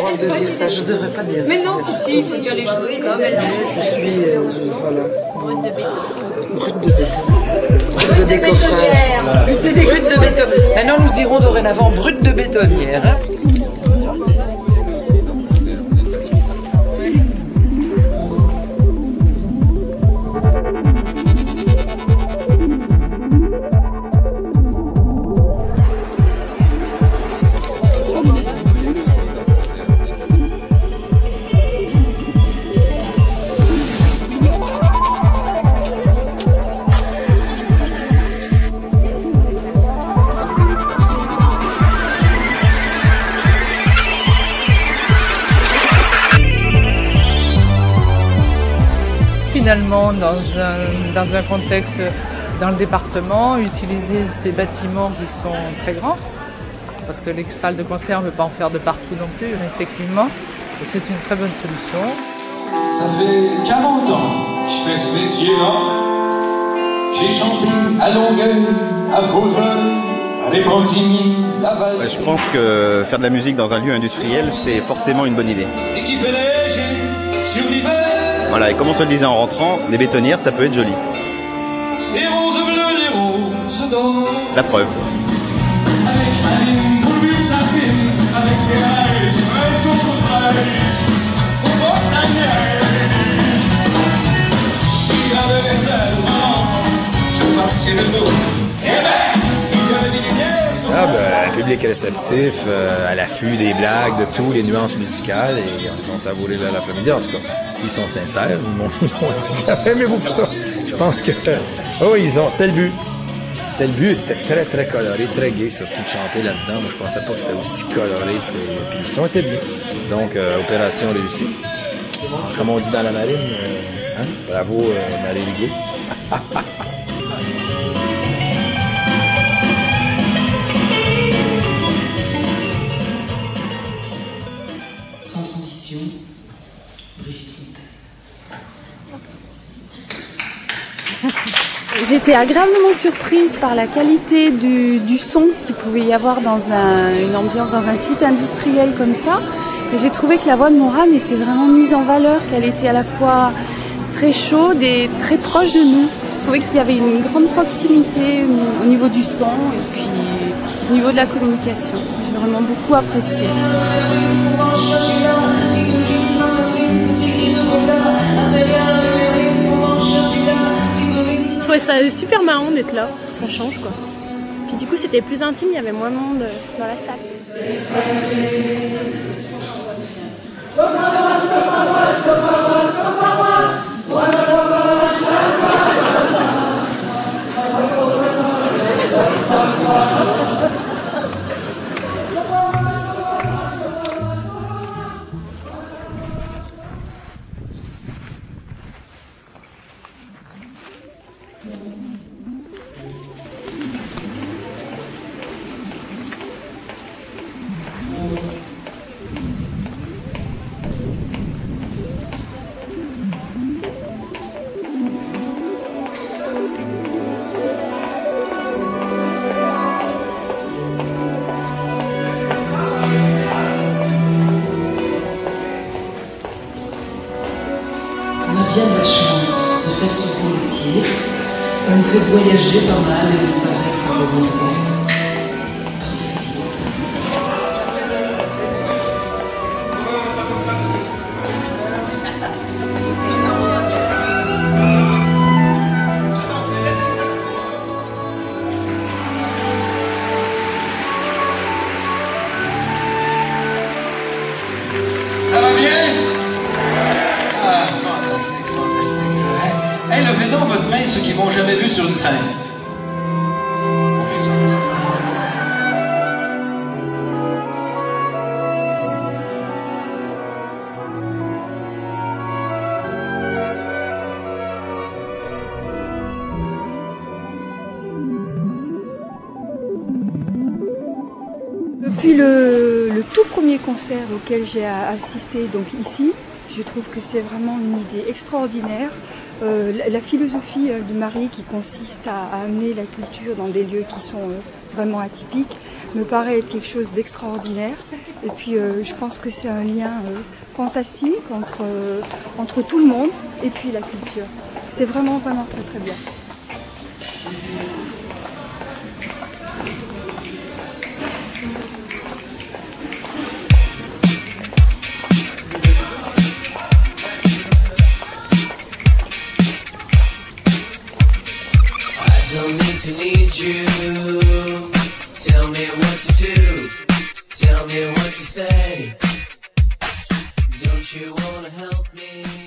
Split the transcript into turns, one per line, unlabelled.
drôle de dire ça, je devrais pas dire ça.
Mais non, si, il faut dire les choses comme elles sont.
Je suis, voilà.
Brute de béton.
Brute de béton. Brute de décoffrage. Brute de béton. Maintenant, nous dirons dorénavant brute de bétonnière. Hein.
Finalement, dans un contexte dans le département, utiliser ces bâtiments qui sont très grands, parce que les salles de concert, on ne peut pas en faire de partout non plus, effectivement, et c'est une très bonne solution.
Ça fait 40 ans que je fais ce métier-là. J'ai chanté à Longueuil, à Vaudreuil, à Répentigny, Laval.
Je pense que faire de la musique dans un lieu industriel, c'est forcément une bonne idée.
Et qui fait neiger sur l'hiver.
Voilà, et comme on se le disait en rentrant, des bétonnières, ça peut être joli.
Des roses bleues, des roses d'or.
La preuve.
Avec Aline, pourvu que ça filme, avec les rails, fraise contre fraise, faut pas que ça neige. Si j'avais des ailes, non, je partirais de nous. Québec, si j'avais des lumières sur
un public réceptif, à l'affût des blagues, de tous les nuances musicales, et ils ont savouré l'après-midi, en tout cas. S'ils sont sincères, ils m'ont dit « Aimez-vous pour ça? » Je pense que, c'était le but. C'était le but, c'était très très coloré, très gai, surtout de chanter là-dedans. Moi je pensais pas que c'était aussi coloré, puis le son était bien. Donc, opération réussie. Comme on dit dans la marine, bravo Marie Rigaud.
J'étais agréablement surprise par la qualité du son qu'il pouvait y avoir dans une ambiance, dans un site industriel comme ça. Et j'ai trouvé que la voix de Moram était vraiment mise en valeur, qu'elle était à la fois très chaude et très proche de nous. Je trouvais qu'il y avait une grande proximité au niveau du son et puis au niveau de la communication. J'ai vraiment beaucoup apprécié.
Je trouvais ça super marrant d'être là, ça change quoi. Puis du coup c'était plus intime, il y avait moins de monde dans la salle.
On a bien de la chance de faire ce beau métier. Ça nous fait voyager pas mal et vous savez par des endroits.
Ça va bien? Ah, fantastique, fantastique, ça. Hey, levez donc votre main, ceux qui m'ont jamais vu sur une scène.
Depuis le tout premier concert auquel j'ai assisté, donc ici, je trouve que c'est vraiment une idée extraordinaire. La philosophie de Marie qui consiste à amener la culture dans des lieux qui sont vraiment atypiques,
me paraît être quelque chose d'extraordinaire. Et puis je pense que c'est un lien fantastique entre tout le monde et puis la culture. C'est vraiment très très bien.
Don't need to need you. Tell me what to do. Tell me what to say. Don't you wanna help me?